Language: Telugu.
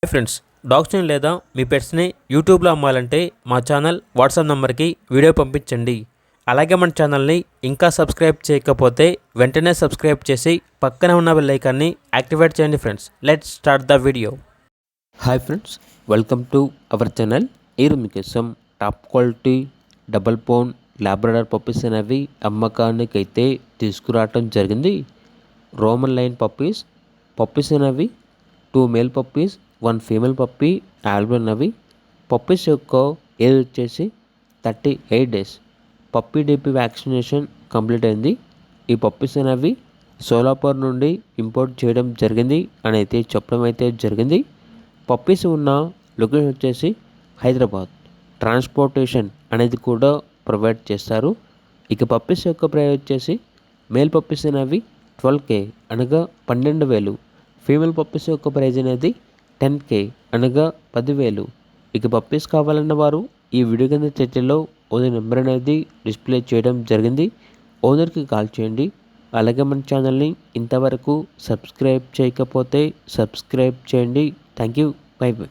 హాయ్ ఫ్రెండ్స్, డాగ్స్ని లేదా మీ పెట్స్ని యూట్యూబ్లో అమ్మాలంటే మా ఛానల్ వాట్సాప్ నెంబర్కి వీడియో పంపించండి. అలాగే మన ఛానల్ని ఇంకా సబ్స్క్రైబ్ చేయకపోతే వెంటనే సబ్స్క్రైబ్ చేసి పక్కనే ఉన్న బెల్ ఐకాన్ని యాక్టివేట్ చేయండి. Friends, let's start the video. Hi friends, welcome to our channel. ఈరోజు మీకోసం top quality double bone Labrador puppies అనేవి అమ్మకానికి అయితే తీసుకురావటం జరిగింది. రోమన్ లైన్ పప్పీస్ అనేవి 2 male puppies 1 female puppy available ఉన్నవి. పప్పీస్ యొక్క ఏజ్ వచ్చేసి 38 days. Puppy DP vaccination complete అయింది. ఈ పప్పీస్ అనేవి సోలాపూర్ నుండి ఇంపోర్ట్ చేయడం జరిగింది అని అయితే చెప్పడం అయితే జరిగింది. పప్పీస్ ఉన్న లొకేషన్ వచ్చేసి హైదరాబాద్. ట్రాన్స్పోర్టేషన్ అనేది కూడా ప్రొవైడ్ చేస్తారు. ఇక పప్పీస్ యొక్క ప్రైస్ వచ్చేసి మేల్ పప్పీస్ అనేవి 12K అనగా 12,000. ఫీమేల్ పప్పీస్ యొక్క ప్రైజ్ అనేది 10K అనగా 10,000. ఇక పప్పీస్ కావాలన్న వారు ఈ వీడియో కింద చర్చలో ఓనర్ నెంబర్ అనేది డిస్ప్లే చేయడం జరిగింది. ఓనర్కి కాల్ చేయండి. అలాగే మన ఛానల్ని ఇంతవరకు సబ్స్క్రైబ్ చేయకపోతే సబ్స్క్రైబ్ చేయండి. Thank you. By by.